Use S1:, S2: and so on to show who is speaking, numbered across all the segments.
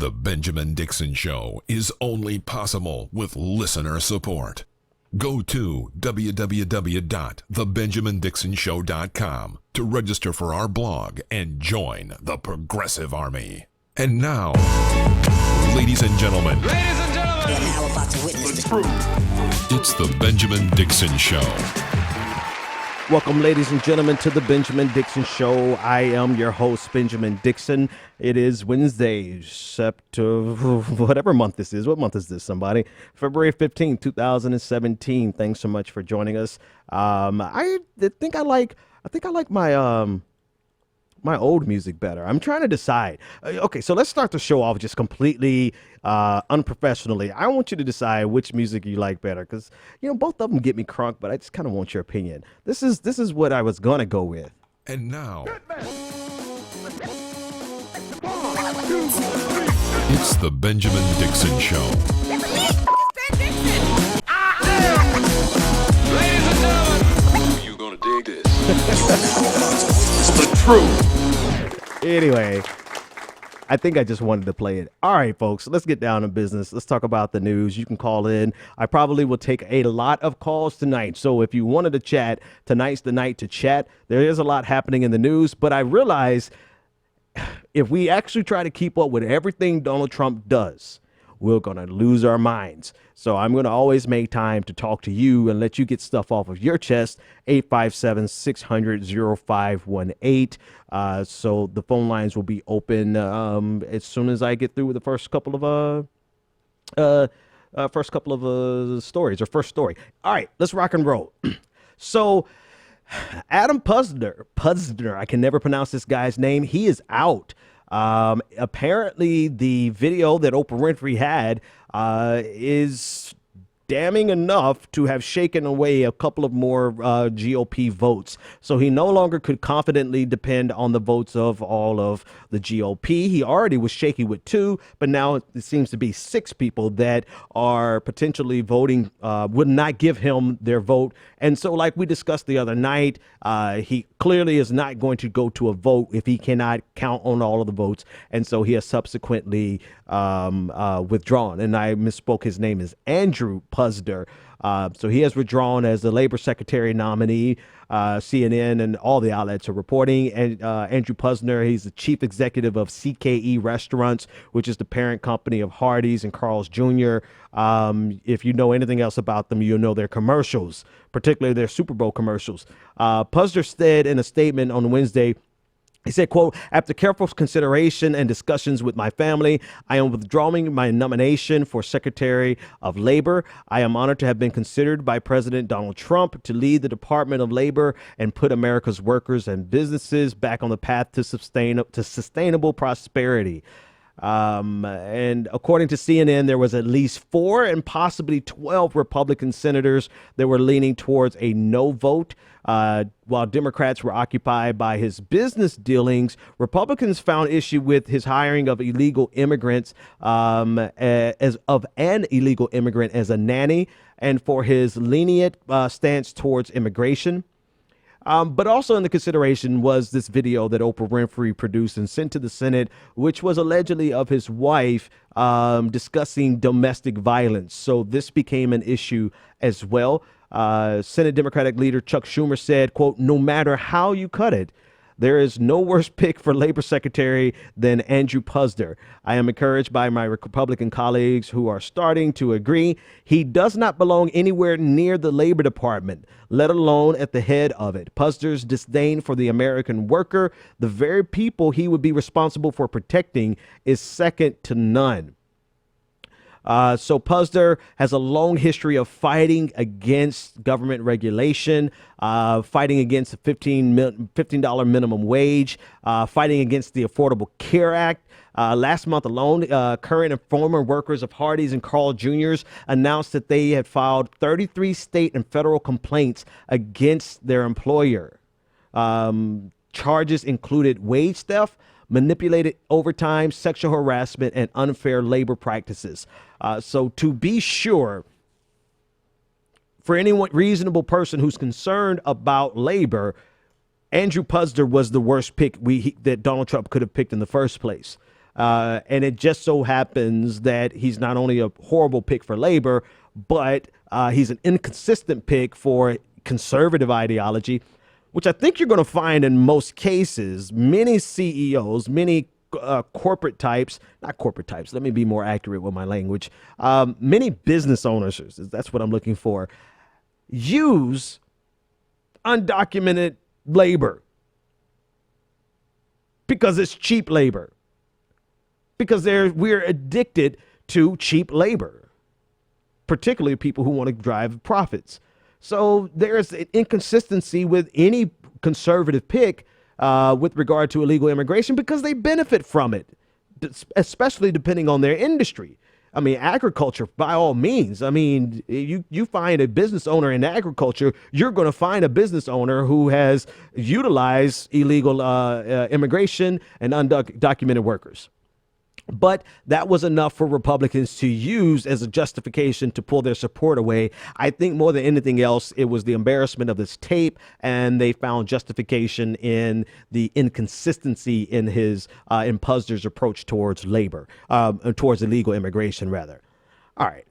S1: The Benjamin Dixon Show is only possible with listener support. Go to www.thebenjamindixonshow.com to register for our blog and join the Progressive Army. And now, ladies and gentlemen,
S2: You're now about to witness the truth.
S1: It's the Benjamin Dixon Show.
S3: Welcome, ladies and gentlemen, to the Benjamin Dixon Show. I am your host, Benjamin Dixon. It is Wednesday, whatever month this is. What month is this, somebody? February 15th, 2017. Thanks so much for joining us. I think I like my old music better. I'm trying to decide. Okay, so let's start the show off just completely unprofessionally. I want you to decide which music you like better, because both of them get me crunk, but I just kind of want your opinion. This is what I was gonna go with.
S1: And now, it's the Benjamin Dixon Show.
S4: Ladies and gentlemen,
S1: You gonna dig this?
S4: the truth.
S3: Anyway, I think I just wanted to play it. All right, folks, let's get down to business. Let's talk about the news. You can call in. I probably will take a lot of calls tonight. So if you wanted to chat, tonight's the night to chat. There is a lot happening in the news, but I realize if we actually try to keep up with everything Donald Trump does, we're going to lose our minds. So I'm going to always make time to talk to you and let you get stuff off of your chest. 857-600-0518. So the phone lines will be open as soon as I get through with the first couple of stories, or first story. All right, let's rock and roll. So Adam Puzder, I can never pronounce this guy's name. He is out. Apparently the video that Oprah Winfrey had is damning enough to have shaken away a couple of more GOP votes. So he no longer could confidently depend on the votes of all of the GOP. He already was shaky with 2, but now it seems to be 6 people that are potentially voting, would not give him their vote. And so like we discussed the other night, he clearly is not going to go to a vote if he cannot count on all of the votes. And so he has subsequently withdrawn. And I misspoke. His name is Andrew Puzder. So he has withdrawn as the labor secretary nominee. CNN and all the outlets are reporting. And Andrew Puzder, he's the chief executive of CKE Restaurants, which is the parent company of Hardee's and Carl's Jr. If you know anything else about them, you'll know their commercials, particularly their Super Bowl commercials. Puzder said in a statement on Wednesday, he said, quote, "After careful consideration and discussions with my family, I am withdrawing my nomination for Secretary of Labor. I am honored to have been considered by President Donald Trump to lead the Department of Labor and put America's workers and businesses back on the path to sustainable prosperity." And according to CNN, there was at least 4 and possibly 12 Republican senators that were leaning towards a no vote. While Democrats were occupied by his business dealings, Republicans found issue with his hiring of illegal immigrants as an illegal immigrant as a nanny, and for his lenient stance towards immigration. But also in the consideration was this video that Oprah Winfrey produced and sent to the Senate, which was allegedly of his wife discussing domestic violence. So this became an issue as well. Senate Democratic leader Chuck Schumer said, quote, "No matter how you cut it, there is no worse pick for labor secretary than Andrew Puzder. I am encouraged by my Republican colleagues who are starting to agree. He does not belong anywhere near the Labor Department, let alone at the head of it. Puzder's disdain for the American worker, the very people he would be responsible for protecting, is second to none." So Puzder has a long history of fighting against government regulation, fighting against a $15 minimum wage, fighting against the Affordable Care Act. Last month alone, current and former workers of Hardee's and Carl Jr.'s announced that they had filed 33 state and federal complaints against their employer. Charges included wage theft, manipulated overtime, sexual harassment, and unfair labor practices. So to be sure, for any reasonable person who's concerned about labor, Andrew Puzder was the worst pick that Donald Trump could have picked in the first place. And it just so happens that he's not only a horrible pick for labor, but he's an inconsistent pick for conservative ideology, which I think you're going to find in most cases. Many CEOs, many corporate types, not corporate types, let me be more accurate with my language. Many business owners, that's what I'm looking for, use undocumented labor because it's cheap labor, because we're addicted to cheap labor, particularly people who want to drive profits. So there's an inconsistency with any conservative pick with regard to illegal immigration because they benefit from it, especially depending on their industry. I mean, agriculture, by all means. I mean, you find a business owner in agriculture, you're going to find a business owner who has utilized illegal immigration and undocumented workers. But that was enough for Republicans to use as a justification to pull their support away. I think more than anything else, it was the embarrassment of this tape, and they found justification in the inconsistency in in Puzder's approach towards labor, towards illegal immigration, rather. All right.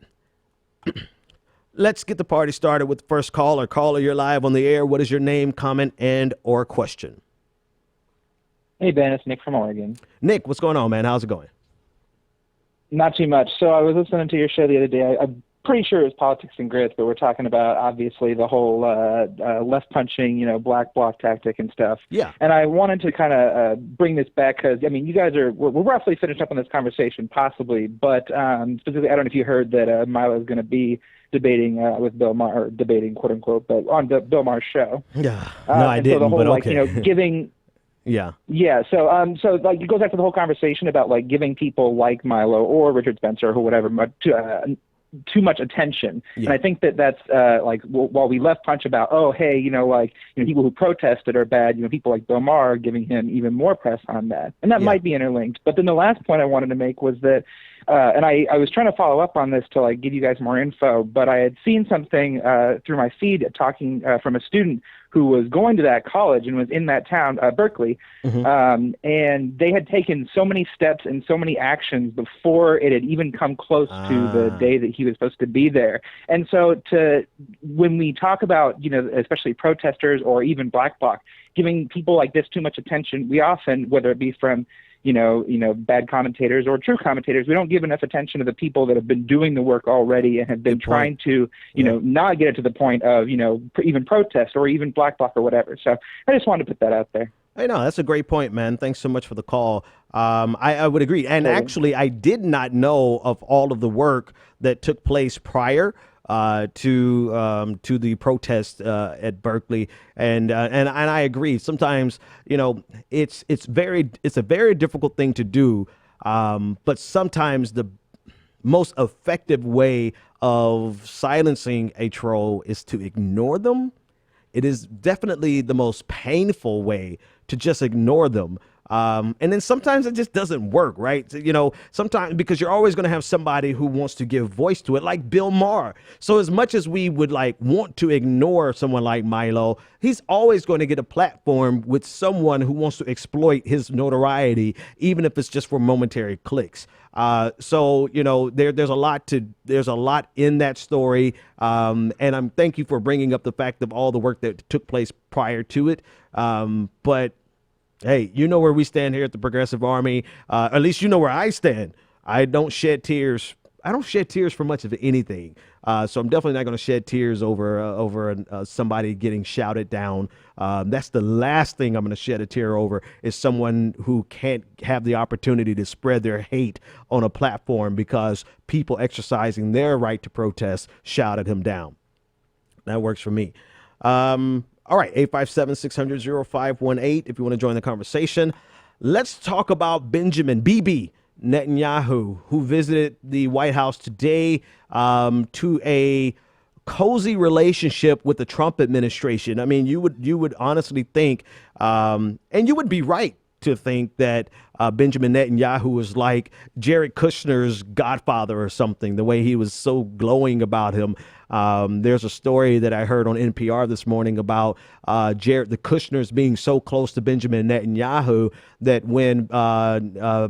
S3: Let's get the party started with the first caller. Caller, you're live on the air. What is your name, comment, and or question?
S5: Hey, Ben, it's Nick from Oregon.
S3: Nick, what's going on, man? How's it going?
S5: Not too much. So I was listening to your show the other day. I'm pretty sure it was Politics and Grits, but we're talking about, obviously, the whole left punching, black bloc tactic and stuff.
S3: Yeah.
S5: And I wanted to kind of bring this back because, I mean, you guys we're roughly finished up on this conversation, possibly, but specifically, I don't know if you heard that Milo is going to be debating with Bill Maher, or debating, quote unquote, but on Bill Maher's show.
S3: Yeah. No, I didn't,
S5: so the whole,
S3: but okay.
S5: Giving...
S3: Yeah.
S5: Yeah. So like it goes back to the whole conversation about like giving people like Milo or Richard Spencer or whatever too much attention. Yeah. And I think that's like while we left punch about, oh, hey, people who protested are bad, people like Bill Maher are giving him even more press on that. And that might be interlinked. But then the last point I wanted to make was that, and I was trying to follow up on this to like give you guys more info, but I had seen something through my feed talking from a student who was going to that college and was in that town, Berkeley, and they had taken so many steps and so many actions before it had even come close to the day that he was supposed to be there. And so when we talk about, especially protesters or even Black Bloc, giving people like this too much attention, we often, whether it be from bad commentators or true commentators, we don't give enough attention to the people that have been doing the work already and have been trying to, not get it to the point of, even protest or even Black Bloc or whatever. So I just wanted to put that out there.
S3: Hey, no, that's a great point, man. Thanks so much for the call. I would agree. And actually, I did not know of all of the work that took place prior to the protest at Berkeley, and I agree. Sometimes it's a very difficult thing to do, but sometimes the most effective way of silencing a troll is to ignore them. It is definitely the most painful way to just ignore them. And then sometimes it just doesn't work, right? Sometimes because you're always going to have somebody who wants to give voice to it, like Bill Maher. So as much as we would want to ignore someone like Milo, he's always going to get a platform with someone who wants to exploit his notoriety, even if it's just for momentary clicks. So there's a lot in that story. And thank you for bringing up the fact of all the work that took place prior to it. But hey, you know where we stand here at the Progressive Army. At least you know where I stand. I don't shed tears. I don't shed tears for much of anything. So I'm definitely not going to shed tears over somebody getting shouted down. That's the last thing I'm going to shed a tear over, is someone who can't have the opportunity to spread their hate on a platform because people exercising their right to protest shouted him down. That works for me. All right, 857-600-0518 if you want to join the conversation. Let's talk about Benjamin Bibi Netanyahu, who visited the White House today to a cozy relationship with the Trump administration. I mean, you would honestly think, and you would be right, to think that Benjamin Netanyahu was like Jared Kushner's godfather or something, the way he was so glowing about him. There's a story that I heard on NPR this morning about the Kushners being so close to Benjamin Netanyahu that when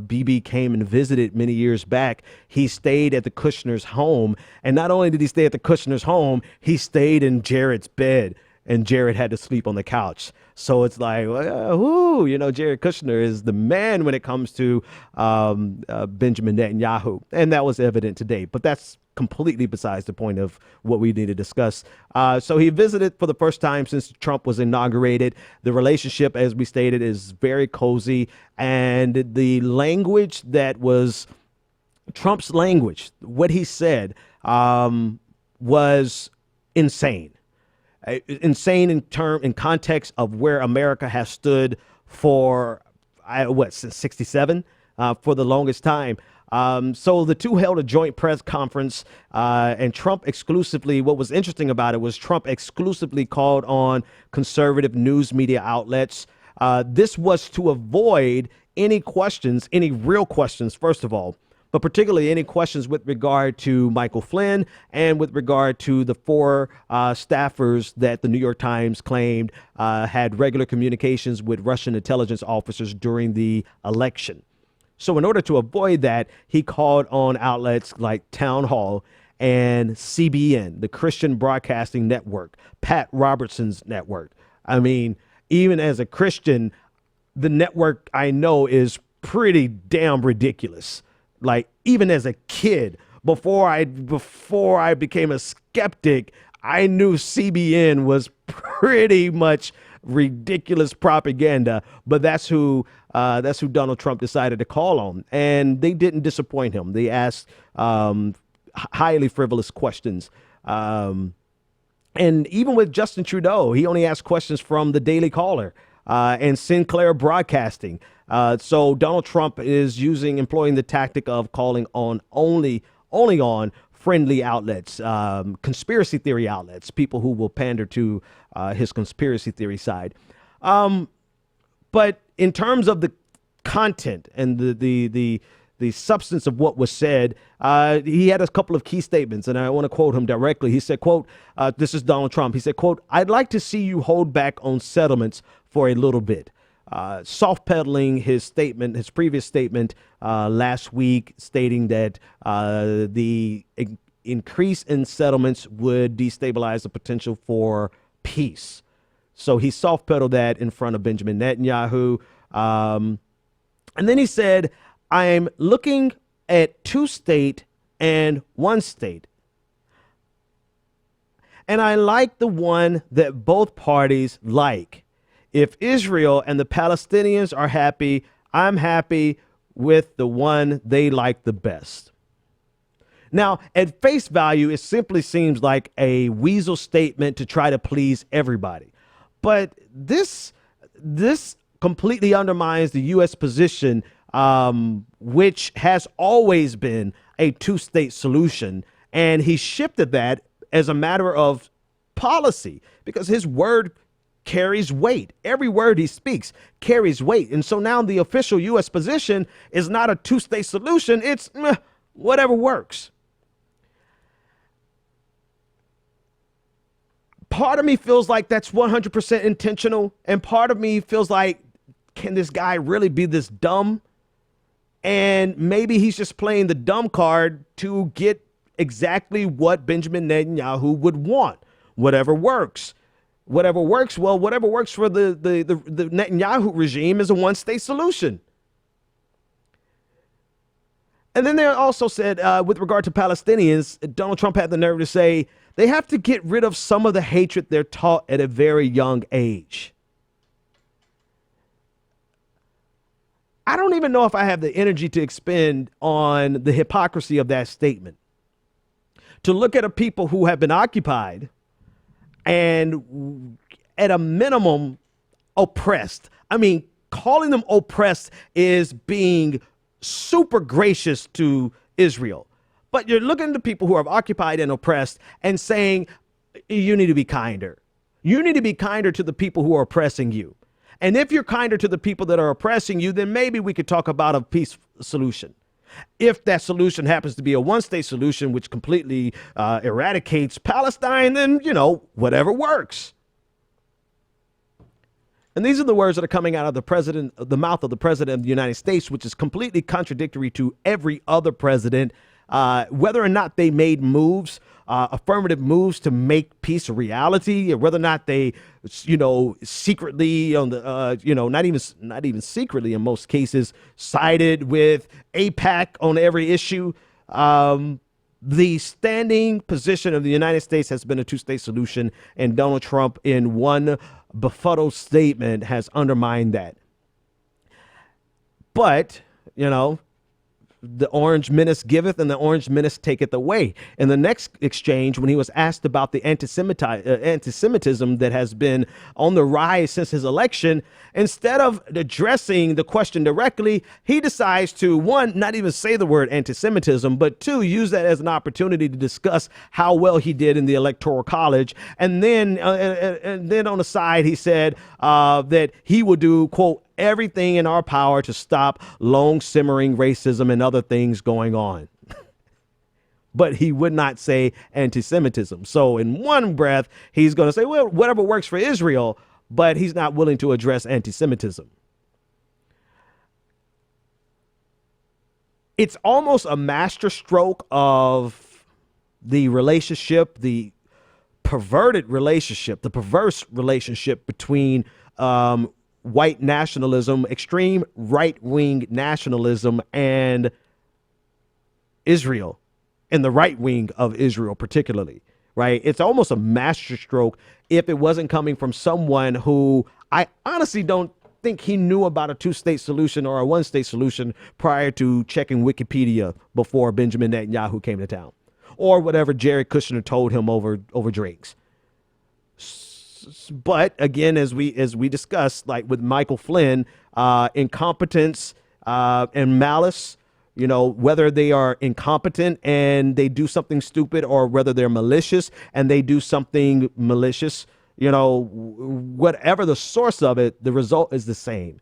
S3: Bibi came and visited many years back, he stayed at the Kushners' home. And not only did he stay at the Kushners' home, he stayed in Jared's bed, and Jared had to sleep on the couch. So it's like, Jared Kushner is the man when it comes to Benjamin Netanyahu. And that was evident today. But that's completely besides the point of what we need to discuss. So he visited for the first time since Trump was inaugurated. The relationship, as we stated, is very cozy. And the language that was Trump's language, what he said, was insane. Insane in context of where America has stood for since '67 for the longest time. So the two held a joint press conference, and Trump exclusively. What was interesting about it was Trump exclusively called on conservative news media outlets. This was to avoid any real questions, first of all, but particularly any questions with regard to Michael Flynn and with regard to the four staffers that the New York Times claimed had regular communications with Russian intelligence officers during the election. So in order to avoid that, he called on outlets like Town Hall and CBN, the Christian Broadcasting Network, Pat Robertson's network. I mean, even as a Christian, the network I know is pretty damn ridiculous. Like, even as a kid, before I became a skeptic, I knew CBN was pretty much ridiculous propaganda. But that's who Donald Trump decided to call on, and they didn't disappoint him. They asked highly frivolous questions, and even with Justin Trudeau, he only asked questions from the Daily Caller and Sinclair Broadcasting. So Donald Trump is employing the tactic of calling on only on friendly outlets, conspiracy theory outlets, people who will pander to his conspiracy theory side. But in terms of the content and the substance of what was said, he had a couple of key statements, and I want to quote him directly. He said, quote, this is Donald Trump. He said, quote, "I'd like to see you hold back on settlements for a little bit." Soft pedaling his previous statement last week, stating that the increase in settlements would destabilize the potential for peace. So he soft pedaled that in front of Benjamin Netanyahu. And then he said, "I'm looking at 2-state and 1-state. And I like the one that both parties like. If Israel and the Palestinians are happy, I'm happy with the one they like the best." Now, at face value, it simply seems like a weasel statement to try to please everybody. But this completely undermines the U.S. position, which has always been a 2-state solution. And he shifted that as a matter of policy because his word carries weight. Every word he speaks carries weight. And so now the official U.S. position is not a 2-state solution. It's whatever works. Part of me feels like that's 100% intentional. And part of me feels like, can this guy really be this dumb? And maybe he's just playing the dumb card to get exactly what Benjamin Netanyahu would want. Whatever works. Whatever works, well, whatever works for the Netanyahu regime is a 1-state solution. And then they also said, with regard to Palestinians, Donald Trump had the nerve to say they have to get rid of some of the hatred they're taught at a very young age. I don't even know if I have the energy to expend on the hypocrisy of that statement. To look at a people who have been occupied and at a minimum oppressed. I mean, calling them oppressed is being super gracious to Israel. But you're looking at the people who are occupied and oppressed and saying, you need to be kinder. You need to be kinder to the people who are oppressing you. And if you're kinder to the people that are oppressing you, then maybe we could talk about a peace solution. If that solution happens to be a one-state solution, which completely eradicates Palestine, then, whatever works. And these are the words that are coming out of the mouth of the president of the United States, which is completely contradictory to every other president. Whether or not they made moves, affirmative moves to make peace a reality, or whether or not they, secretly on the, not even secretly in most cases, sided with AIPAC on every issue. The standing position of the United States has been a two-state solution, and Donald Trump, in one befuddled statement, has undermined that. But, the orange menace giveth and the orange menace taketh away. In the next exchange, when he was asked about the anti-Semitism that has been on the rise since his election, instead of addressing the question directly, he decides to, one, not even say the word anti-Semitism, but two, use that as an opportunity to discuss how well he did in the Electoral College. And then on the side, he said that he would do, quote, everything in our power to stop long simmering racism and other things going on. But he would not say anti-Semitism. So in one breath, he's going to say, well, whatever works for Israel, but he's not willing to address anti-Semitism. It's almost a masterstroke of the relationship, the perverted relationship, the perverse relationship between white nationalism, extreme right-wing nationalism, and Israel, and the right wing of Israel particularly, right? It's almost a masterstroke if it wasn't coming from someone who I honestly don't think he knew about a two-state solution or a one-state solution prior to checking Wikipedia before Benjamin Netanyahu came to town, or whatever Jared Kushner told him over drinks. But again, as we discussed, like with Michael Flynn, incompetence and malice, whether they are incompetent and they do something stupid, or whether they're malicious and they do something malicious, whatever the source of it, the result is the same.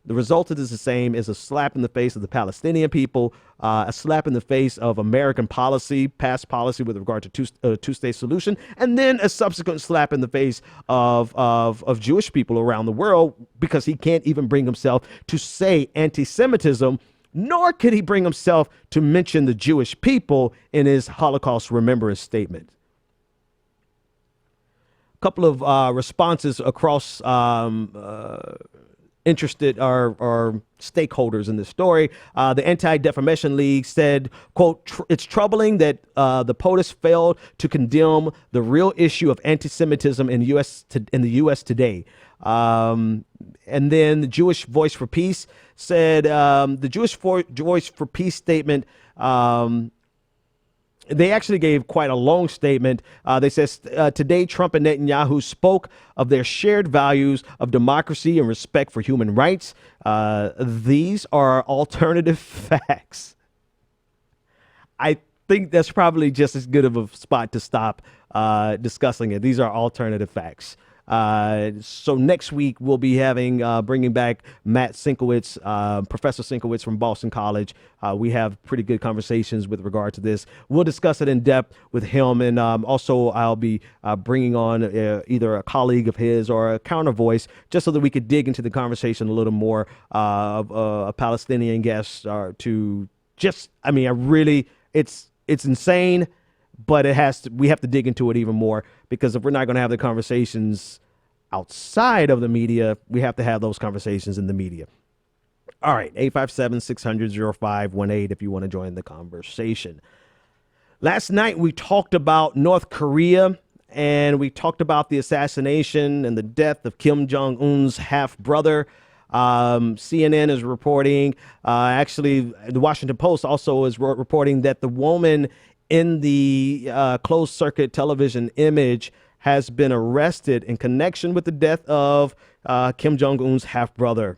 S3: The result is the same: is a slap in the face of the Palestinian people, a slap in the face of American policy, past policy with regard to two-state solution, and then a subsequent slap in the face of Jewish people around the world, because he can't even bring himself to say anti-Semitism, nor could he bring himself to mention the Jewish people in his Holocaust Remembrance Statement. A couple of responses across interested or stakeholders in this story. The Anti-Defamation League said, quote, it's troubling that the POTUS failed to condemn the real issue of anti-Semitism in the U.S. today. And then the Jewish Voice for Peace said the Jewish Voice for Peace statement, they actually gave quite a long statement. They said, today, Trump and Netanyahu spoke of their shared values of democracy and respect for human rights. These are alternative facts. I think that's probably just as good of a spot to stop discussing it. These are alternative facts. So next week we'll be bringing back Matt Sinkowitz, Professor Sinkowitz from Boston College. We have pretty good conversations with regard to this. We'll discuss it in depth with him, and also I'll be bringing on either a colleague of his or a counter voice, just so that we could dig into the conversation a little more. A Palestinian guest to just, it's insane. But we have to dig into it even more, because if we're not going to have the conversations outside of the media, we have to have those conversations in the media. All right, 857-600-0518 if you want to join the conversation. Last night we talked about North Korea, and we talked about the assassination and the death of Kim Jong-un's half-brother. CNN is reporting, actually the Washington Post also is reporting that the woman in the closed circuit television image has been arrested in connection with the death of Kim Jong-un's half-brother.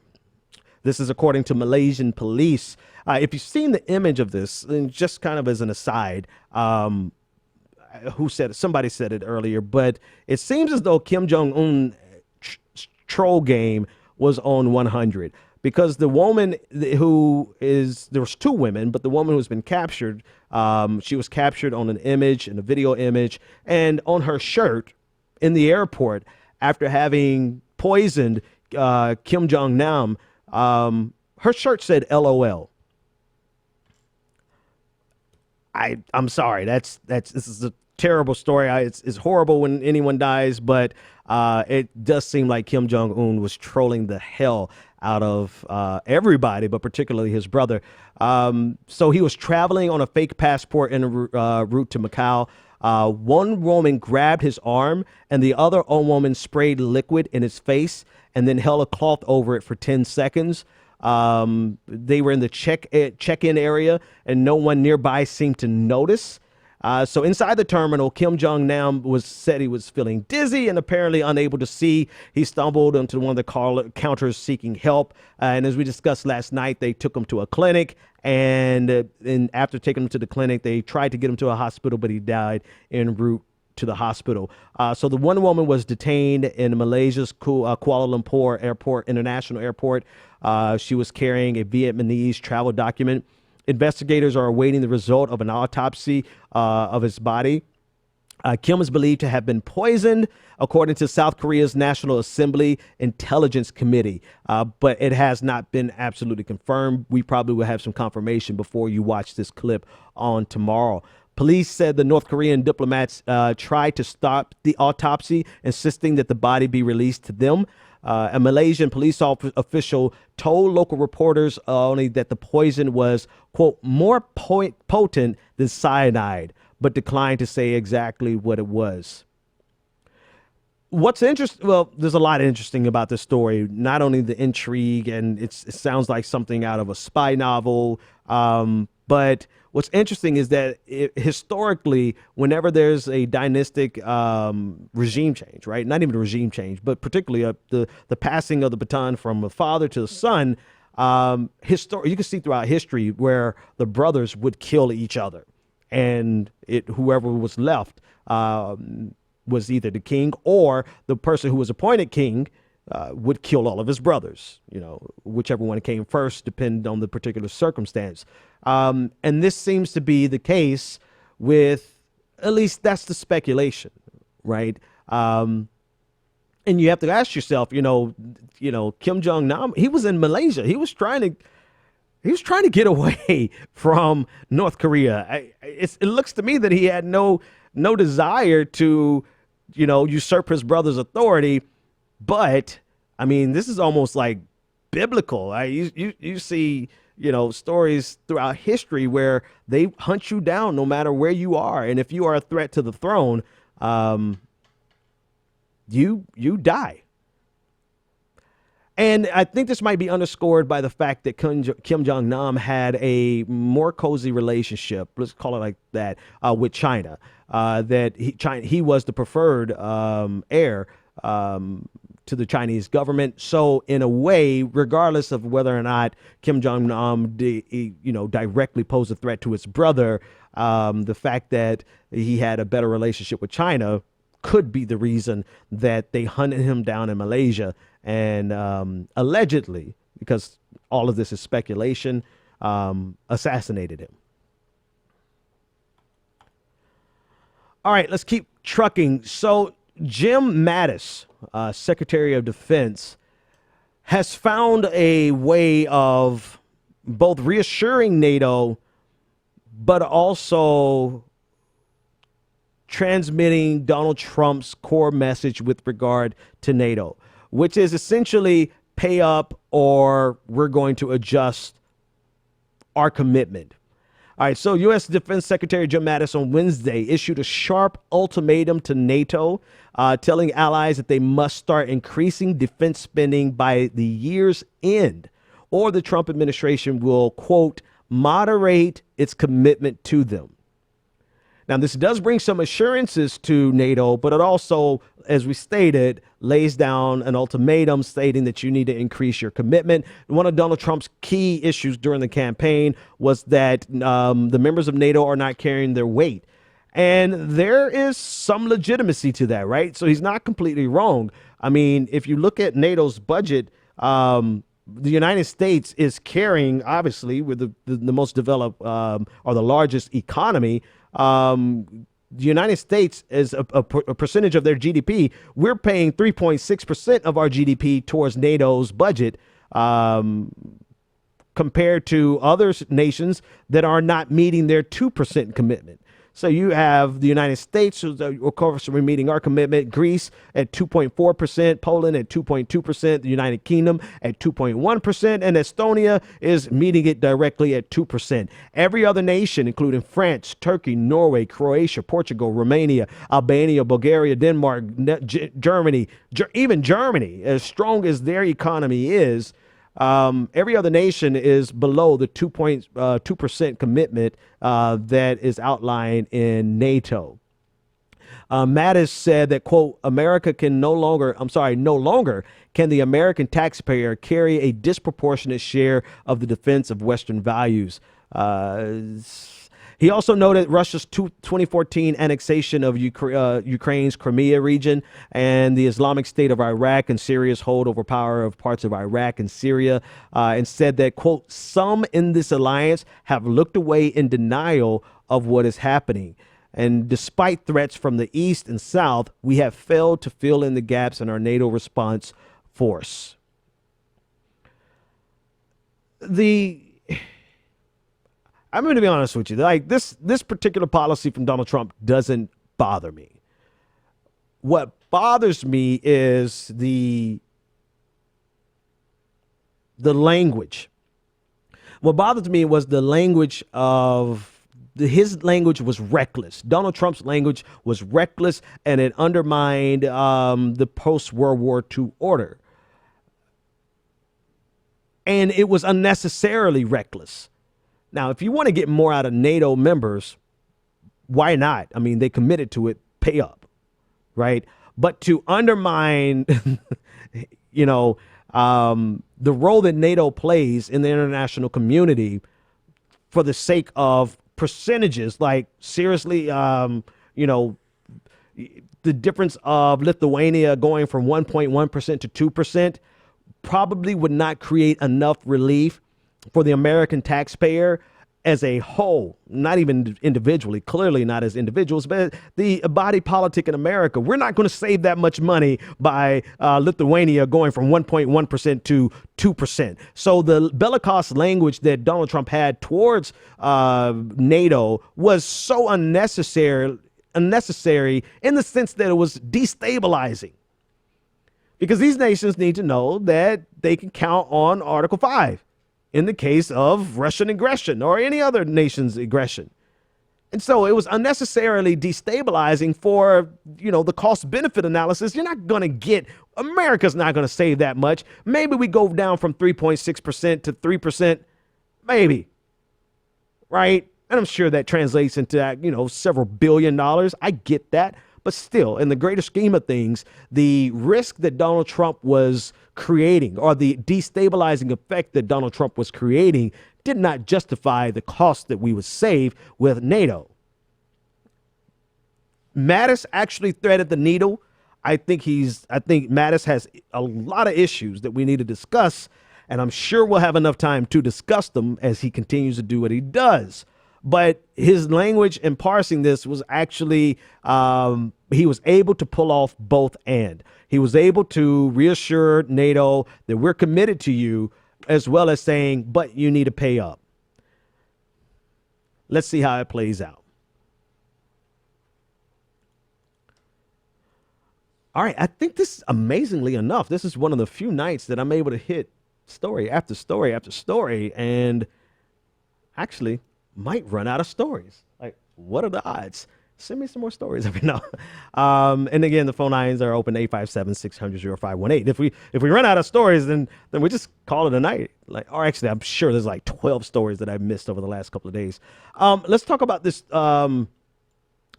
S3: This is according to Malaysian police. If you've seen the image of this, and just kind of as an aside, who said it? Somebody said it earlier, but it seems as though Kim Jong-un troll game was on 100 because the woman there was two women, but the woman who's been captured, she was captured on an image, in a video image, and on her shirt in the airport after having poisoned Kim Jong-nam, her shirt said LOL. I'm sorry. This is a terrible story. It's horrible when anyone dies, but it does seem like Kim Jong-un was trolling the hell out of everybody, but particularly his brother. So he was traveling on a fake passport en route to Macau. One woman grabbed his arm and the other woman sprayed liquid in his face and then held a cloth over it for 10 seconds. They were in the check-in area and no one nearby seemed to notice. So inside the terminal, Kim Jong-nam said he was feeling dizzy and apparently unable to see. He stumbled onto one of the counters seeking help. And as we discussed last night, they took him to a clinic. And after taking him to the clinic, they tried to get him to a hospital, but he died en route to the hospital. So the one woman was detained in Malaysia's Kuala Lumpur International Airport. She was carrying a Vietnamese travel document. Investigators are awaiting the result of an autopsy of his body. Kim is believed to have been poisoned, according to South Korea's National Assembly Intelligence Committee, but it has not been absolutely confirmed. We probably will have some confirmation before you watch this clip on tomorrow. Police said the North Korean diplomats tried to stop the autopsy, insisting that the body be released to them. A Malaysian police official told local reporters only that the poison was, quote, more potent than cyanide, but declined to say exactly what it was. What's interesting, well, there's a lot interesting about this story, not only the intrigue, and it sounds like something out of a spy novel, but what's interesting is that historically, whenever there's a dynastic regime change, right? Not even a regime change, but particularly the passing of the baton from the father to the son, you can see throughout history where the brothers would kill each other, and whoever was left was either the king or the person who was appointed king would kill all of his brothers, whichever one came first, depending on the particular circumstance. And this seems to be the case with, at least that's the speculation, right? And you have to ask yourself, Kim Jong-nam, he was in Malaysia. He was trying to get away from North Korea. It looks to me that he had no desire to, usurp his brother's authority. But I mean, this is almost like biblical. You see, stories throughout history where they hunt you down no matter where you are, and if you are a threat to the throne, you die. And I think this might be underscored by the fact that Kim Jong-nam had a more cozy relationship, let's call it like that, with China. That he was the preferred heir to the Chinese government. So in a way, regardless of whether or not Kim Jong-nam directly posed a threat to his brother, the fact that he had a better relationship with China could be the reason that they hunted him down in Malaysia and allegedly, because all of this is speculation, assassinated him. All right, let's keep trucking. So Jim Mattis, Secretary of Defense, has found a way of both reassuring NATO, but also transmitting Donald Trump's core message with regard to NATO, which is essentially pay up or we're going to adjust our commitment. All right, so U.S. Defense Secretary Jim Mattis on Wednesday issued a sharp ultimatum to NATO, telling allies that they must start increasing defense spending by the year's end, or the Trump administration will, quote, moderate its commitment to them. Now, this does bring some assurances to NATO, but it also, as we stated, lays down an ultimatum stating that you need to increase your commitment. One of Donald Trump's key issues during the campaign was that the members of NATO are not carrying their weight. And there is some legitimacy to that, right? So he's not completely wrong. I mean, if you look at NATO's budget, The United States is carrying, obviously, with the most developed or the largest economy. The United States is a percentage of their GDP. We're paying 3.6% of our GDP towards NATO's budget, compared to other nations that are not meeting their 2% commitment. So you have the United States, who's, of course, we're meeting our commitment. Greece at 2.4%, Poland at 2.2%, the United Kingdom at 2.1%, and Estonia is meeting it directly at 2%. Every other nation, including France, Turkey, Norway, Croatia, Portugal, Romania, Albania, Bulgaria, Denmark, Germany, even Germany, as strong as their economy is, every other nation is below the 2% commitment that is outlined in NATO. Mattis said that, quote, America can no longer can the American taxpayer carry a disproportionate share of the defense of Western values. He also noted Russia's 2014 annexation of Ukraine's Crimea region and the Islamic State of Iraq and Syria's hold over power of parts of Iraq and Syria, and said that, quote, some in this alliance have looked away in denial of what is happening. And despite threats from the east and south, we have failed to fill in the gaps in our NATO response force. I'm going to be honest with you. Like this particular policy from Donald Trump doesn't bother me. What bothers me is the language. What bothers me was the language of his language was reckless. Donald Trump's language was reckless, and it undermined the post-World War II order. And it was unnecessarily reckless. Now, if you want to get more out of NATO members, why not? I mean, they committed to it, pay up, right? But to undermine, the role that NATO plays in the international community for the sake of percentages, like seriously, the difference of Lithuania going from 1.1% to 2% probably would not create enough relief for the American taxpayer as a whole, not even individually, clearly not as individuals, but the body politic in America. We're not going to save that much money by Lithuania going from 1.1% to 2%. So the bellicose language that Donald Trump had towards NATO was so unnecessary in the sense that it was destabilizing. Because these nations need to know that they can count on Article 5. In the case of Russian aggression or any other nation's aggression. And so it was unnecessarily destabilizing for, the cost benefit analysis. You're not going to America's not going to save that much. Maybe we go down from 3.6% to 3%, maybe, right? And I'm sure that translates into, several billion dollars. I get that. But still, in the greater scheme of things, the risk that Donald Trump was creating, or the destabilizing effect that Donald Trump was creating, did not justify the cost that we would save with NATO. Mattis actually threaded the needle. I think Mattis has a lot of issues that we need to discuss, and I'm sure we'll have enough time to discuss them as he continues to do what he does. But his language in parsing this was actually, he was able to pull off both and. He was able to reassure NATO that we're committed to you, as well as saying, but you need to pay up. Let's see how it plays out. All right, I think this, amazingly enough, this is one of the few nights that I'm able to hit story after story after story, and actually might run out of stories. Like, what are the odds? Send me some more stories every now. And again, the phone lines are open 857-600-0518. If we run out of stories, then we just call it a night. Or actually, I'm sure there's like 12 stories that I've missed over the last couple of days. Let's talk about this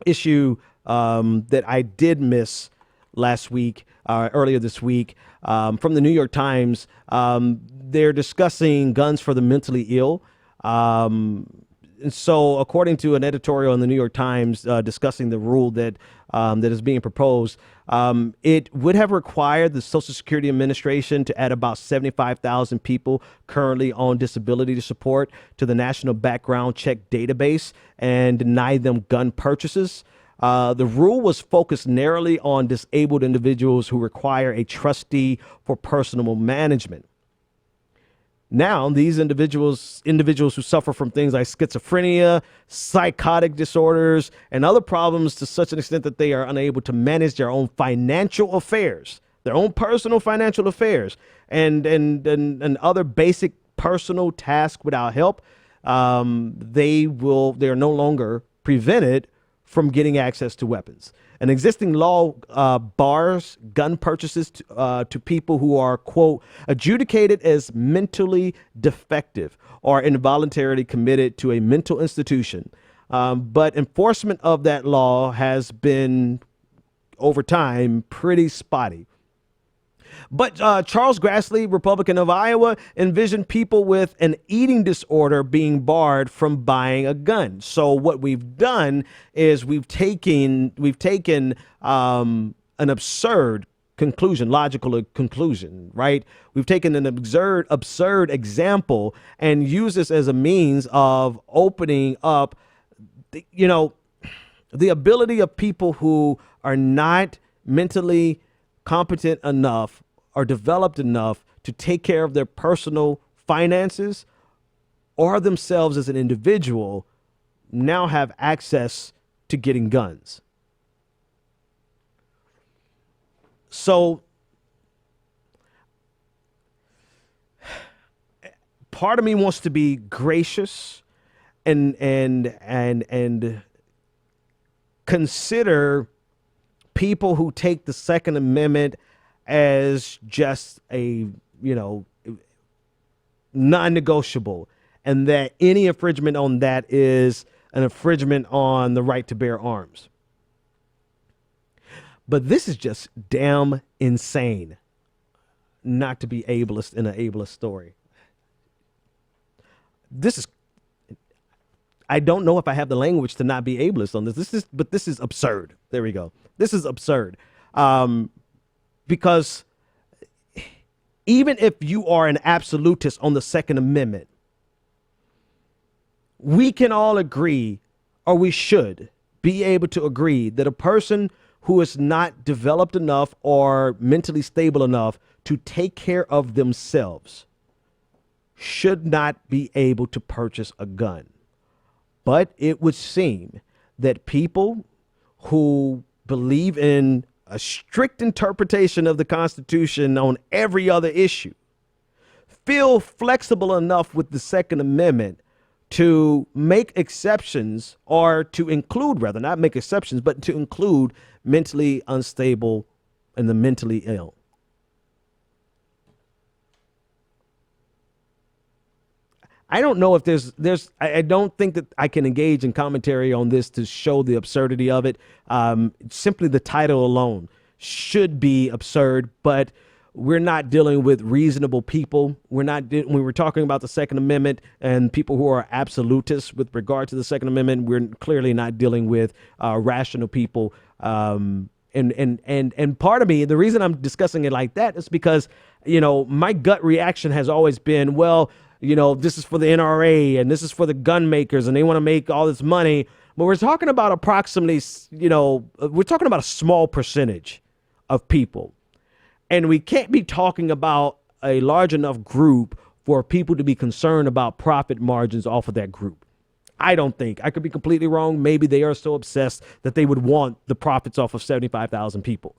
S3: issue that I did miss last week, earlier this week, from the New York Times. They're discussing guns for the mentally ill. And so, according to an editorial in the New York Times discussing the rule that is being proposed, It would have required the Social Security Administration to add about 75,000 people currently on disability support to the National Background Check Database and deny them gun purchases. The rule was focused narrowly on disabled individuals who require a trustee for personal management. Now, these individuals who suffer from things like schizophrenia, psychotic disorders, and other problems to such an extent that they are unable to manage their own financial affairs, their own personal financial affairs, and other basic personal tasks without help, they are no longer prevented from getting access to weapons. An existing law bars gun purchases to people who are, quote, adjudicated as mentally defective or involuntarily committed to a mental institution. But enforcement of that law has been, over time, pretty spotty. But Charles Grassley, Republican of Iowa, envisioned people with an eating disorder being barred from buying a gun. So what we've done is we've taken an absurd conclusion, logical conclusion, right? We've taken an absurd example and used this as a means of opening up, the ability of people who are not mentally competent enough or developed enough to take care of their personal finances or themselves as an individual now have access to getting guns. So part of me wants to be gracious and consider people who take the Second Amendment as just a, non-negotiable, and that any infringement on that is an infringement on the right to bear arms. But this is just damn insane not to be ableist in an ableist story. I don't know if I have the language to not be ableist on this. But this is absurd. There we go. This is absurd. Because even if you are an absolutist on the Second Amendment, we can all agree, or we should be able to agree, that a person who is not developed enough or mentally stable enough to take care of themselves should not be able to purchase a gun. But it would seem that people who believe in a strict interpretation of the Constitution on every other issue feel flexible enough with the Second Amendment to make exceptions, or to include, rather, not make exceptions, but to include mentally unstable and the mentally ill. I don't know if I don't think that I can engage in commentary on this to show the absurdity of it. Simply the title alone should be absurd, but we're not dealing with reasonable people. When we're talking about the Second Amendment and people who are absolutists with regard to the Second Amendment, we're clearly not dealing with rational people. And part of me, the reason I'm discussing it like that is because, my gut reaction has always been, well, this is for the NRA and this is for the gun makers and they want to make all this money. But we're talking about approximately, we're talking about a small percentage of people. And we can't be talking about a large enough group for people to be concerned about profit margins off of that group. I don't think. I could be completely wrong. Maybe they are so obsessed that they would want the profits off of 75,000 people.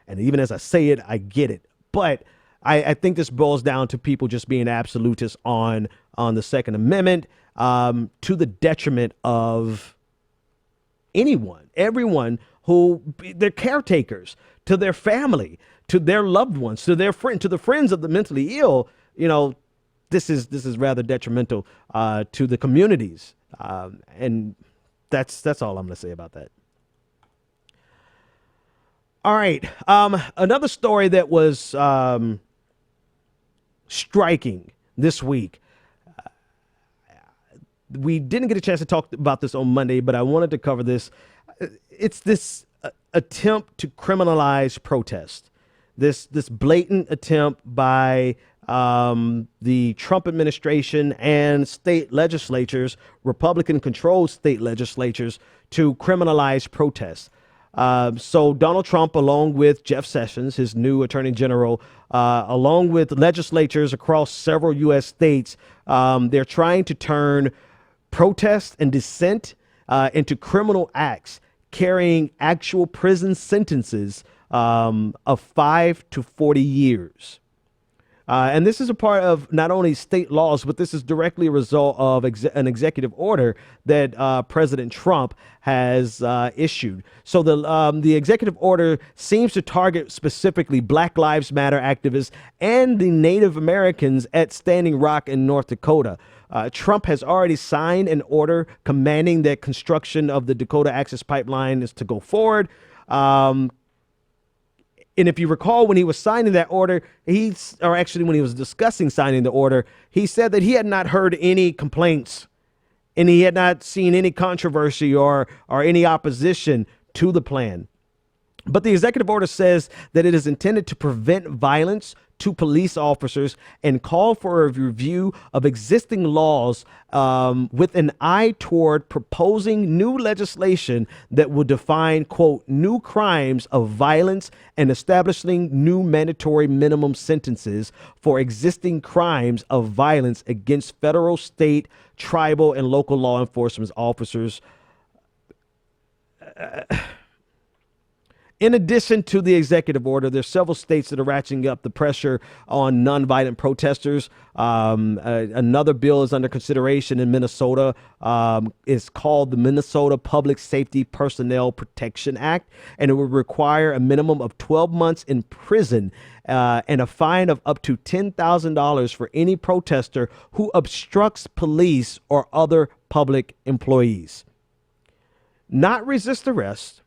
S3: And even as I say it, I get it. But I think this boils down to people just being absolutists on the Second Amendment, to the detriment of everyone who they're caretakers, to their family, to their loved ones, to their to the friends of the mentally ill. This is rather detrimental to the communities, and that's all I'm going to say about that. All right, another story that was striking this week. We didn't get a chance to talk about this on Monday, but I wanted to cover this. It's this attempt to criminalize protest. This blatant attempt by the Trump administration and state legislatures, Republican-controlled state legislatures, to criminalize protests. So Donald Trump, along with Jeff Sessions, his new attorney general, along with legislatures across several U.S. states, they're trying to turn protest and dissent into criminal acts, carrying actual prison sentences of 5 to 40 years. And this is a part of not only state laws, but this is directly a result of an executive order that President Trump has issued. So the executive order seems to target specifically Black Lives Matter activists and the Native Americans at Standing Rock in North Dakota. Trump has already signed an order commanding that construction of the Dakota Access Pipeline is to go forward. And if you recall, when he was signing that order, when he was discussing signing the order, he said that he had not heard any complaints and he had not seen any controversy or any opposition to the plan. But the executive order says that it is intended to prevent violence to police officers and call for a review of existing laws with an eye toward proposing new legislation that will define, quote, new crimes of violence and establishing new mandatory minimum sentences for existing crimes of violence against federal, state, tribal, and local law enforcement officers. In addition to the executive order, there's several states that are ratcheting up the pressure on nonviolent protesters. Another bill is under consideration in Minnesota. It's called the Minnesota Public Safety Personnel Protection Act, and it would require a minimum of 12 months in prison and a fine of up to $10,000 for any protester who obstructs police or other public employees. Not resist arrest,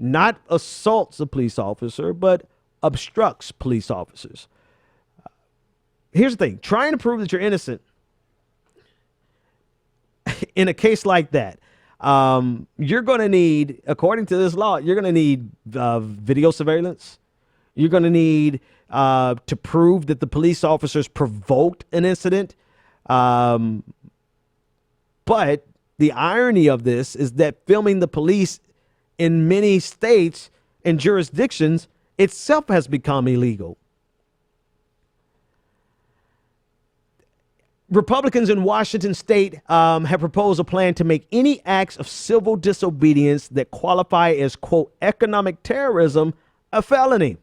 S3: not assaults a police officer, but obstructs police officers. Here's the thing. Trying to prove that you're innocent in a case like that, you're going to need, according to this law, you're going to need video surveillance. You're going to need to prove that the police officers provoked an incident. But the irony of this is that filming the police in many states and jurisdictions itself has become illegal. Republicans in Washington state have proposed a plan to make any acts of civil disobedience that qualify as, quote, economic terrorism a felony.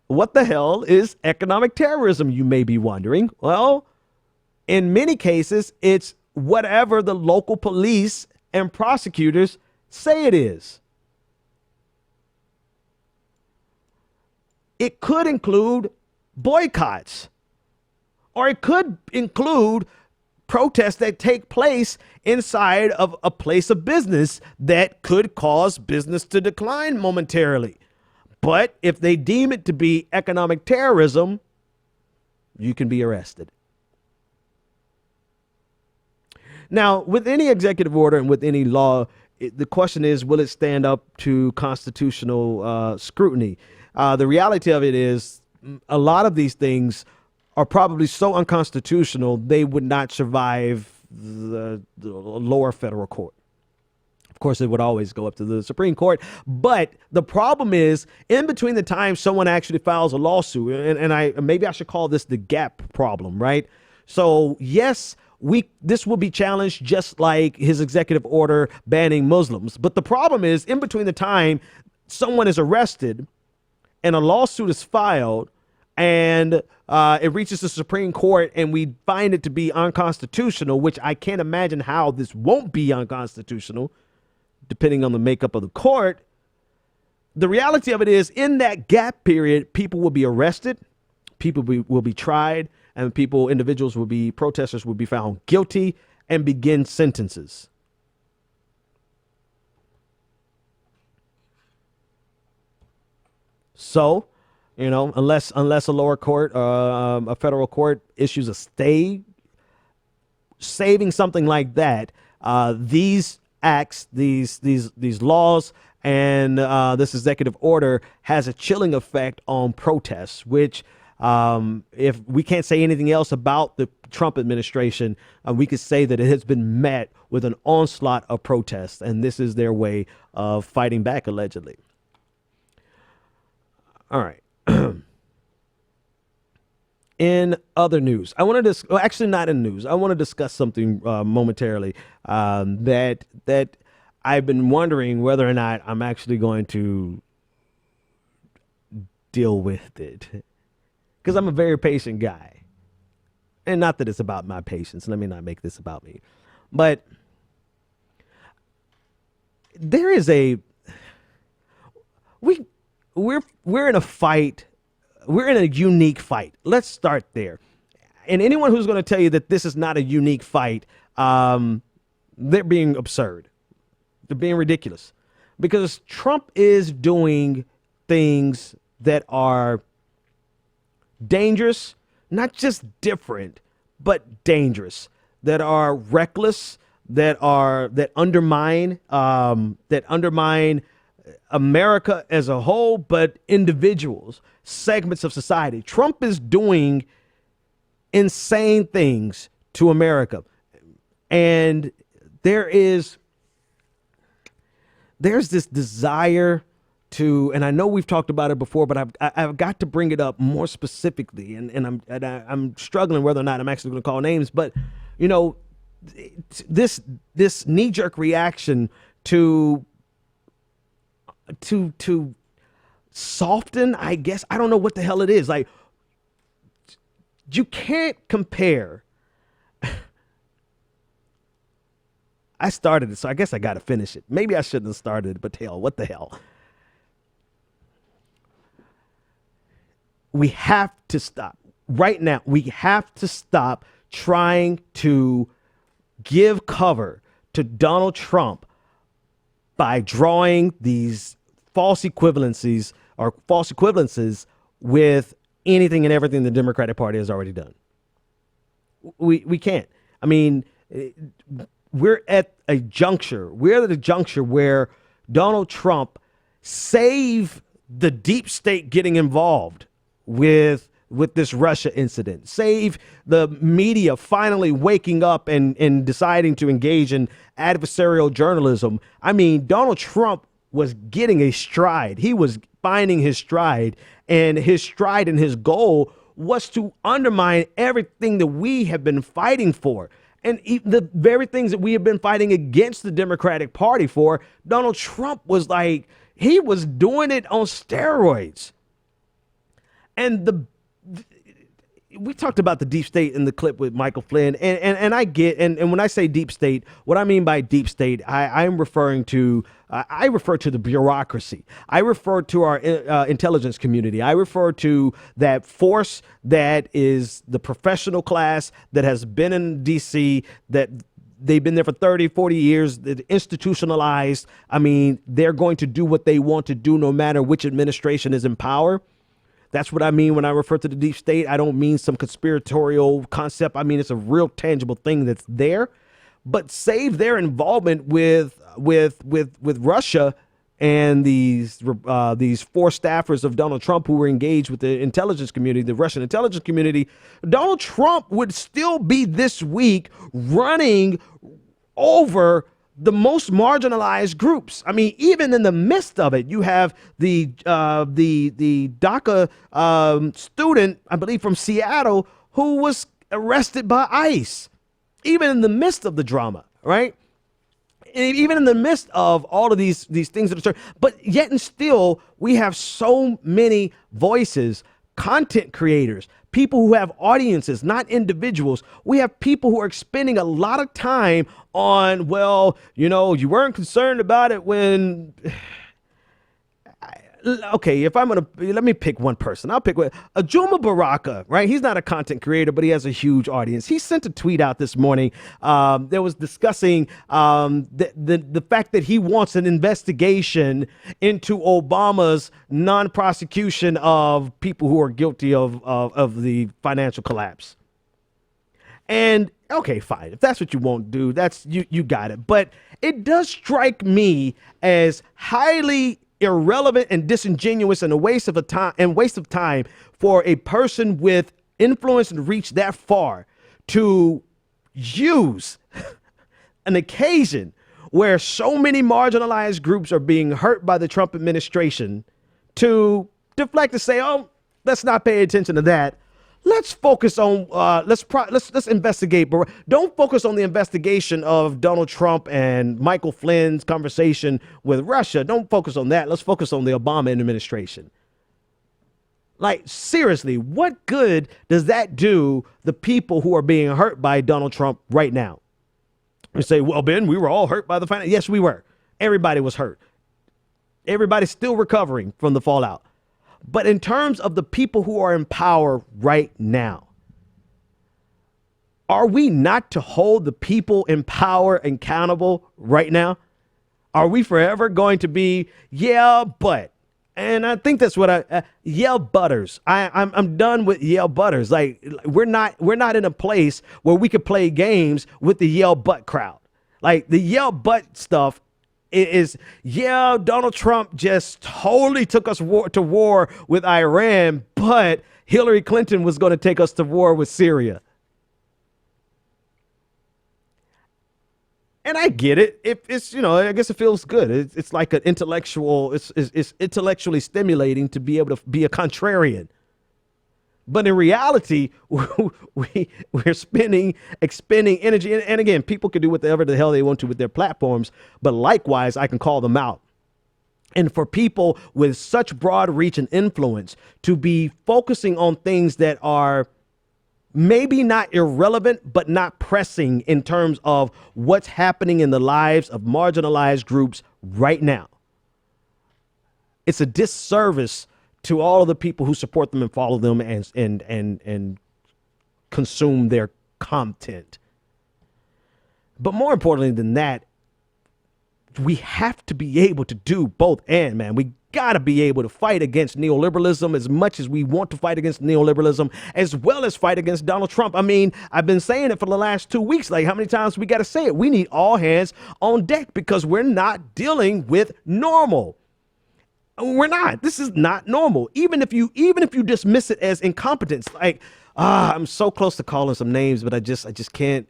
S3: What the hell is economic terrorism, you may be wondering? Well, in many cases, it's whatever the local police and prosecutors say it is. It could include boycotts, or it could include protests that take place inside of a place of business that could cause business to decline momentarily. But if they deem it to be economic terrorism, you can be arrested. Now, with any executive order and with any law, the question is, will it stand up to constitutional scrutiny? The reality of it is a lot of these things are probably so unconstitutional, they would not survive the lower federal court. Of course, it would always go up to the Supreme Court. But the problem is, in between the time someone actually files a lawsuit, and maybe I should call this the gap problem, right? So, yes, this will be challenged just like his executive order banning Muslims. But the problem is, in between the time someone is arrested and a lawsuit is filed and it reaches the Supreme Court and we find it to be unconstitutional, which I can't imagine how this won't be unconstitutional, depending on the makeup of the court. The reality of it is, in that gap period, people will be arrested, people will be tried, and protesters will be found guilty and begin sentences. So, unless a lower court, a federal court issues a stay, saving something like that these acts, these laws, and this executive order has a chilling effect on protests, which if we can't say anything else about the Trump administration, we could say that it has been met with an onslaught of protests, and this is their way of fighting back, allegedly. All right. In other news, I want to actually not in news. I want to discuss something momentarily that I've been wondering whether or not I'm actually going to deal with it, because I'm a very patient guy, and not that it's about my patience. Let me not make this about me, but there is we're in a fight. We're in a unique fight. Let's start there. And anyone who's going to tell you that this is not a unique fight, they're being absurd. They're being ridiculous, because Trump is doing things that are dangerous, not just different, but dangerous, that are reckless, that undermine America as a whole, but individuals, segments of society. Trump is doing insane things to America. And there's this desire to, and I know we've talked about it before, but I've got to bring it up more specifically, and I'm struggling whether or not I'm actually going to call names, but you know, this knee-jerk reaction to soften, I guess, I don't know what the hell it is. Like, you can't compare. I started it, so I guess I got to finish it. Maybe I shouldn't have started it, but hell, what the hell? We have to stop. Right now, we have to stop trying to give cover to Donald Trump by drawing these false equivalencies with anything and everything the Democratic Party has already done. We can't. I mean, we're at a juncture. We're at a juncture where Donald Trump saved the deep state getting involved with this Russia incident, save the media finally waking up and deciding to engage in adversarial journalism. I mean, Donald Trump was getting a stride. He was finding his stride, and his goal was to undermine everything that we have been fighting for. And the very things that we have been fighting against the Democratic Party for, Donald Trump was like, he was doing it on steroids. And we talked about the deep state in the clip with Michael Flynn, and I get, and when I say deep state, what I mean by deep state, I'm referring to, I refer to the bureaucracy. I refer to our intelligence community. I refer to that force that is the professional class that has been in D.C., that they've been there for 30, 40 years, institutionalized. I mean, they're going to do what they want to do no matter which administration is in power. That's what I mean when I refer to the deep state. I don't mean some conspiratorial concept. I mean, it's a real tangible thing that's there. But save their involvement with Russia and these four staffers of Donald Trump who were engaged with the intelligence community, the Russian intelligence community, Donald Trump would still be this week running over the most marginalized groups. I mean, even in the midst of it, you have the DACA student, I believe from Seattle, who was arrested by ICE, even in the midst of the drama, right? And even in the midst of all of these things that are, but yet and still, we have so many voices, content creators, people who have audiences, not individuals. We have people who are spending a lot of time on, well, you know, you weren't concerned about it when. Okay, if I'm let me pick one person. I'll pick Ajuma Baraka, right? He's not a content creator, but he has a huge audience. He sent a tweet out this morning that was discussing the fact that he wants an investigation into Obama's non-prosecution of people who are guilty of the financial collapse. And okay, fine. If that's what you won't do, that's you got it. But it does strike me as highly irrelevant and disingenuous and a waste of time for a person with influence and reach that far to use an occasion where so many marginalized groups are being hurt by the Trump administration to deflect and say, oh, let's not pay attention to that. Let's focus on let's investigate. But don't focus on the investigation of Donald Trump and Michael Flynn's conversation with Russia. Don't focus on that. Let's focus on the Obama administration. Like, seriously, what good does that do the people who are being hurt by Donald Trump right now? You say, well, Ben, we were all hurt by the finance. Yes, we were. Everybody was hurt. Everybody's still recovering from the fallout. But in terms of the people who are in power right now, are we not to hold the people in power accountable right now? Are we forever going to be, yeah, but? And I think that's what yell butters. I'm done with yell butters. Like, we're not in a place where we could play games with the yell butt crowd. Like, the yell butt stuff is, yeah, Donald Trump just totally took us to war with Iran, but Hillary Clinton was going to take us to war with Syria. And I get it. It's, I guess it feels good. It's like an intellectual, it's intellectually stimulating to be able to be a contrarian. But in reality, we're expending energy. And again, people can do whatever the hell they want to with their platforms. But likewise, I can call them out. And for people with such broad reach and influence to be focusing on things that are maybe not irrelevant, but not pressing in terms of what's happening in the lives of marginalized groups right now. It's a disservice to all of the people who support them and follow them and consume their content. But more importantly than that, we have to be able to do both and, man. We got to be able to fight against neoliberalism as much as we want to fight against neoliberalism, as well as fight against Donald Trump. I mean, I've been saying it for the last 2 weeks. Like, how many times we got to say it? We need all hands on deck because we're not dealing with normal. We're not. This is not normal. Even if you dismiss it as incompetence, like, I'm so close to calling some names, but I just can't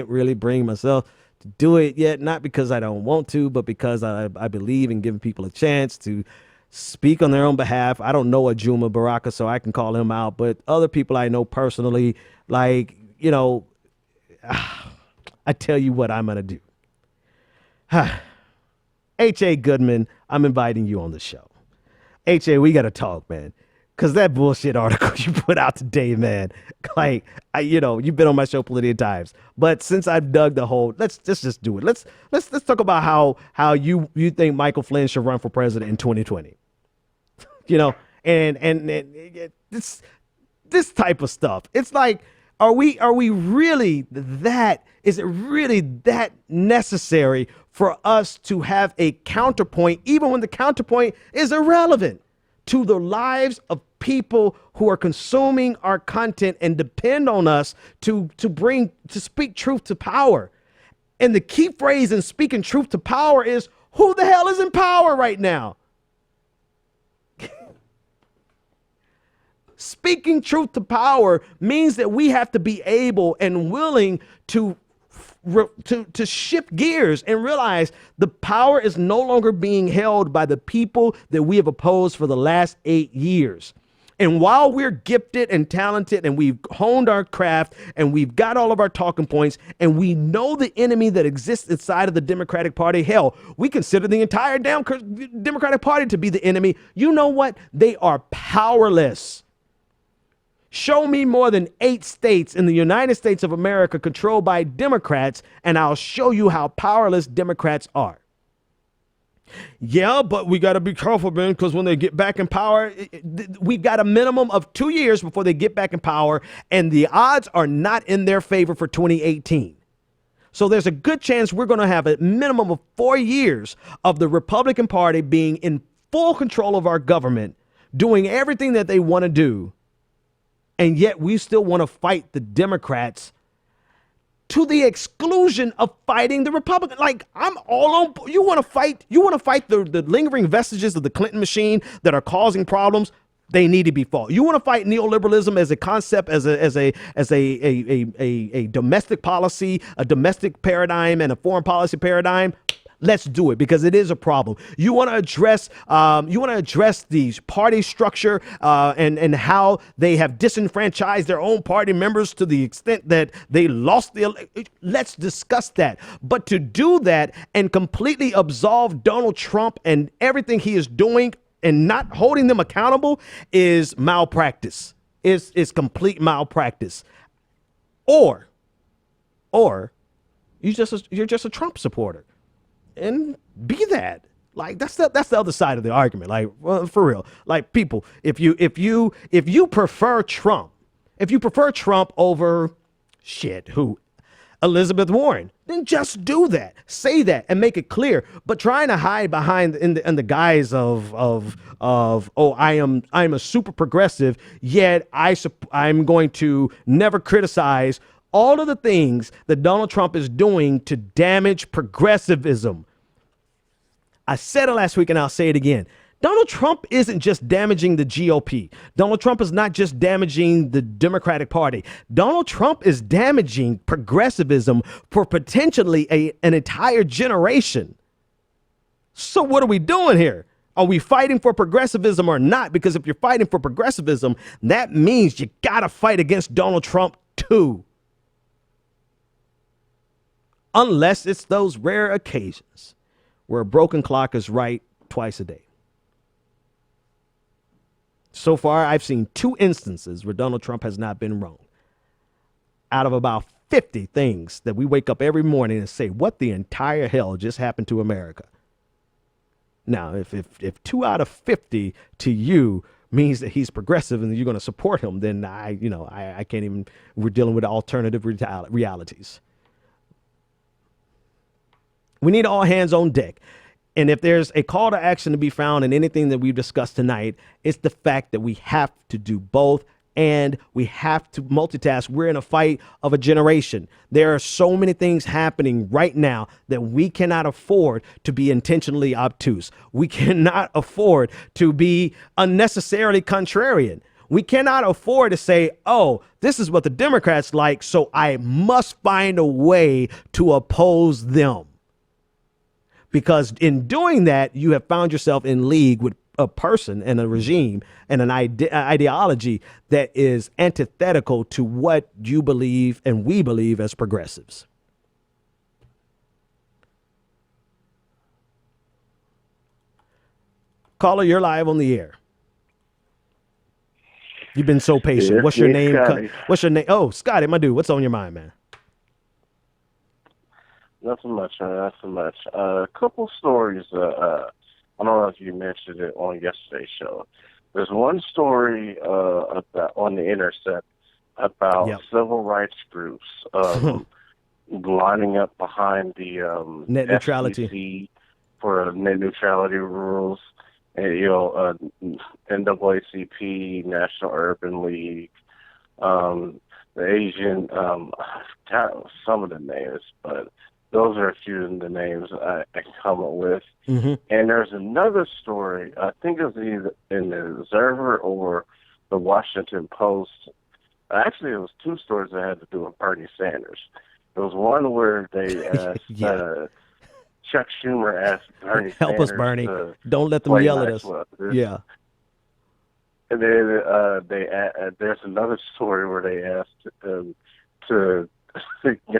S3: really bring myself to do it yet. Not because I don't want to, but because I believe in giving people a chance to speak on their own behalf. I don't know a Juma Baraka, so I can call him out, but other people I know personally, like, I tell you what I'm going to do. H.A. Goodman, I'm inviting you on the show. H.A., we got to talk, man. Because that bullshit article you put out today, man, like, you've been on my show plenty of times. But since I've dug the hole, let's just do it. Let's talk about how you think Michael Flynn should run for president in 2020. And this type of stuff. It's like, are we really that? Is it really that necessary for us to have a counterpoint, even when the counterpoint is irrelevant to the lives of people who are consuming our content and depend on us to speak truth to power? And the key phrase in speaking truth to power is, who the hell is in power right now? Speaking truth to power means that we have to be able and willing to shift gears and realize the power is no longer being held by the people that we have opposed for the last 8 years. And while we're gifted and talented and we've honed our craft and we've got all of our talking points and we know the enemy that exists inside of the Democratic Party, hell, we consider the entire damn Democratic Party to be the enemy. You know what? They are powerless. Show me more than 8 states in the United States of America controlled by Democrats, and I'll show you how powerless Democrats are. Yeah, but we got to be careful, man, because when they get back in power, we've got a minimum of 2 years before they get back in power, and the odds are not in their favor for 2018. So there's a good chance we're going to have a minimum of 4 years of the Republican Party being in full control of our government, doing everything that they want to do. And yet we still want to fight the Democrats to the exclusion of fighting the Republican. Like, I'm all on. You want to fight the lingering vestiges of the Clinton machine that are causing problems. They need to be fought. You want to fight neoliberalism as a concept, as a domestic policy, a domestic paradigm, and a foreign policy paradigm. Let's do it, because it is a problem. You want to address the party structure and how they have disenfranchised their own party members to the extent that they lost the. Let's discuss that. But to do that and completely absolve Donald Trump and everything he is doing and not holding them accountable is malpractice. Is complete malpractice. Or you're just a Trump supporter. And be that. Like, that's the other side of the argument. Like, well, for real. Like, people, if you prefer Trump, over Elizabeth Warren, then just do that. Say that and make it clear. But trying to hide behind in the guise of I'm a super progressive, yet I'm going to never criticize all of the things that Donald Trump is doing to damage progressivism. I said it last week and I'll say it again. Donald Trump isn't just damaging the GOP. Donald Trump is not just damaging the Democratic Party. Donald Trump is damaging progressivism for potentially an entire generation. So what are we doing here? Are we fighting for progressivism or not? Because if you're fighting for progressivism, that means you got to fight against Donald Trump too. Unless it's those rare occasions where a broken clock is right twice a day. So far, I've seen 2 instances where Donald Trump has not been wrong. Out of about 50 things that we wake up every morning and say, what the entire hell just happened to America? Now, if 2 out of 50 to you means that he's progressive and you're going to support him, then I can't even, we're dealing with alternative realities. We need all hands on deck. And if there's a call to action to be found in anything that we've discussed tonight, it's the fact that we have to do both and we have to multitask. We're in a fight of a generation. There are so many things happening right now that we cannot afford to be intentionally obtuse. We cannot afford to be unnecessarily contrarian. We cannot afford to say, oh, this is what the Democrats like, so I must find a way to oppose them. Because in doing that, you have found yourself in league with a person and a regime and an ideology that is antithetical to what you believe and we believe as progressives. Caller, you're live on the air. You've been so patient.
S6: Yeah,
S3: What's your name?
S6: Scotty.
S3: What's your name? Oh, Scotty, my dude. What's on your mind, man?
S6: Nothing much, man. Nothing much. A couple stories. I don't know if you mentioned it on yesterday's show. There's one story about on the Intercept about civil rights groups lining up behind the
S3: net neutrality
S6: FCC for net neutrality rules, and NAACP, National Urban League, the Asian. Some of the names, but those are a few of the names I come up with. Mm-hmm. And there's another story, I think it was either in the Observer or the Washington Post. Actually, it was 2 stories that had to do with Bernie Sanders. There was one where they asked, Chuck Schumer asked Bernie
S3: Help
S6: Sanders
S3: us, Bernie. Don't let them yell at us. Yeah.
S6: And then there's another story where they asked to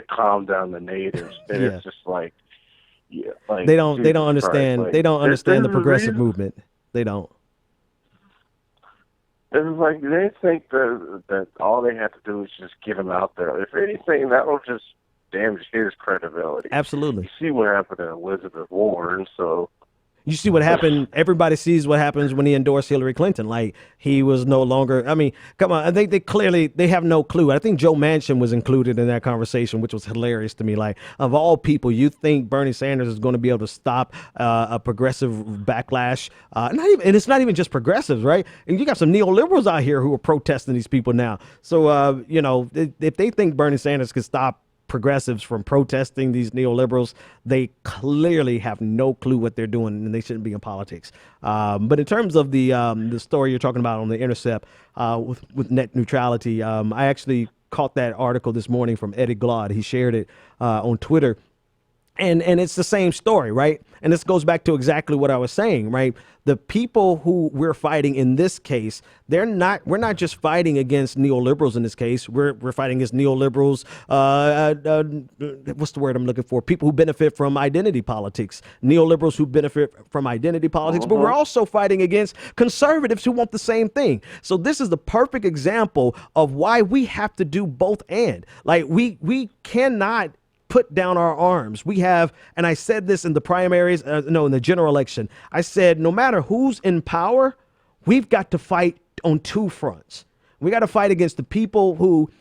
S6: calm down the natives, and it's just like they don't understand. They don't understand the progressive movement. They don't. It's like they think that all they have to do is just get him out there. If anything, that will just damage his credibility.
S3: Absolutely.
S6: You see what happened to Elizabeth Warren, so.
S3: You see what happened. Everybody sees what happens when he endorsed Hillary Clinton. Like, he was no longer. I mean, come on. I think they have no clue. I think Joe Manchin was included in that conversation, which was hilarious to me. Like, of all people, you think Bernie Sanders is going to be able to stop a progressive backlash? And it's not even just progressives, right? And you got some neoliberals out here who are protesting these people now. So, if they think Bernie Sanders could stop progressives from protesting these neoliberals, they clearly have no clue what they're doing, and they shouldn't be in politics. But in terms of the story you're talking about on The Intercept with net neutrality, I actually caught that article this morning from Eddie Glaude. He shared it on Twitter. And it's the same story, right? And this goes back to exactly what I was saying, right? The people who we're fighting in this case, we're not just fighting against neoliberals in this case. We're fighting against neoliberals. What's the word I'm looking for? People who benefit from identity politics, neoliberals who benefit from identity politics. But we're also fighting against conservatives who want the same thing. So this is the perfect example of why we have to do both and. Like we cannot put down our arms. We have, and I said this in the primaries, in the general election, I said, no matter who's in power, we've got to fight on two fronts. We got to fight against the people who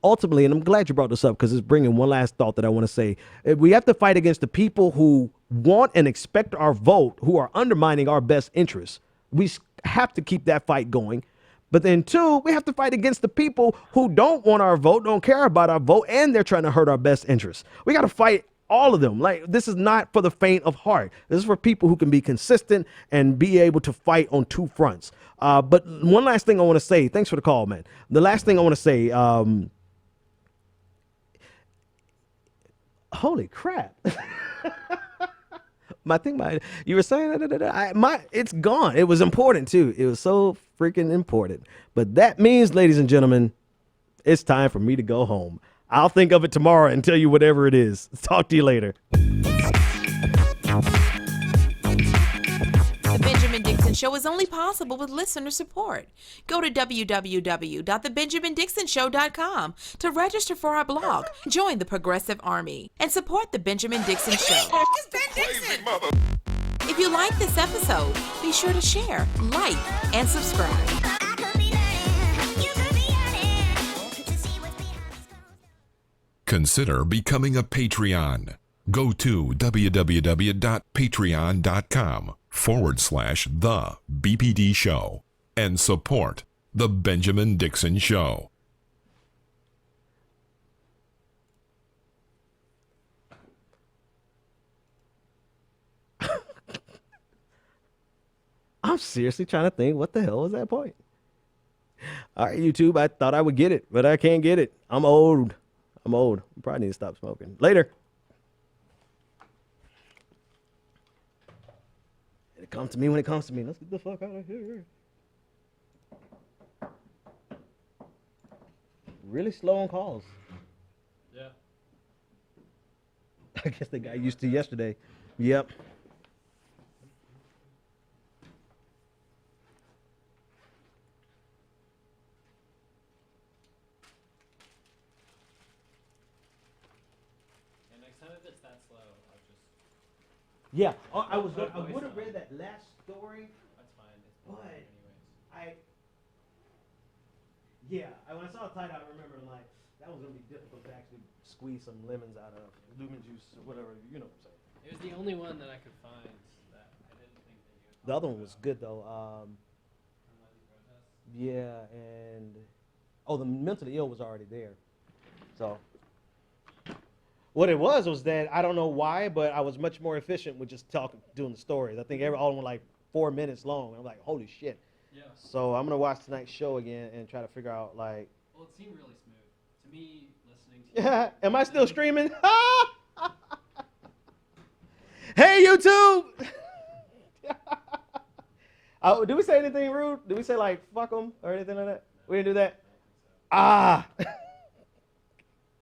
S3: ultimately, and I'm glad you brought this up because it's bringing one last thought that I want to say. We have to fight against the people who want and expect our vote, who are undermining our best interests. We have to keep that fight going. But then, two, we have to fight against the people who don't want our vote, don't care about our vote, and they're trying to hurt our best interests. We got to fight all of them. Like, this is not for the faint of heart. This is for people who can be consistent and be able to fight on two fronts. But one last thing I want to say. Thanks for the call, man. The last thing I want to say. Holy crap. You were saying it's gone. It was important too. It was so freaking important. But that means, ladies and gentlemen, it's time for me to go home. I'll think of it tomorrow and tell you whatever it is. Talk to you later.
S7: The Benjamin Dixon Show is only possible with listener support. Go to www.thebenjamindixonshow.com to register for our blog, join the Progressive Army, and support The Benjamin Dixon Show. It's Ben Dixon! If you like this episode, be sure to share, like, and subscribe.
S1: Consider becoming a Patreon. Go to www.patreon.com/The BPD Show and support The Benjamin Dixon Show.
S3: I'm seriously trying to think, what the hell was that point? All right, YouTube, I thought I would get it, but I can't get it. I'm old. I probably need to stop smoking. Later. It comes to me when it comes to me. Let's get the fuck out of here. Really slow on calls.
S8: Yeah.
S3: I guess they got used to yesterday. Yep. Yeah, I would have read that last story.
S8: That's fine.
S3: But
S8: anyways.
S3: when I saw the title, I remember like that was gonna be difficult to actually squeeze some lemons out of lemon juice or whatever. You know what I'm saying?
S8: It was the only one that I could find that I didn't think that you would.
S3: The other one was good though. Yeah, and the mentally ill was already there. So. What it was that I don't know why, but I was much more efficient with just doing the stories. I think all of them were like 4 minutes long. I'm like, holy shit.
S8: Yeah.
S3: So I'm gonna watch tonight's show again and try to figure out like.
S8: Well, it seemed really smooth to me listening to you.
S3: Am I still streaming? Hey YouTube! Did we say anything rude? Did we say like fuck them or anything like that? We didn't do that.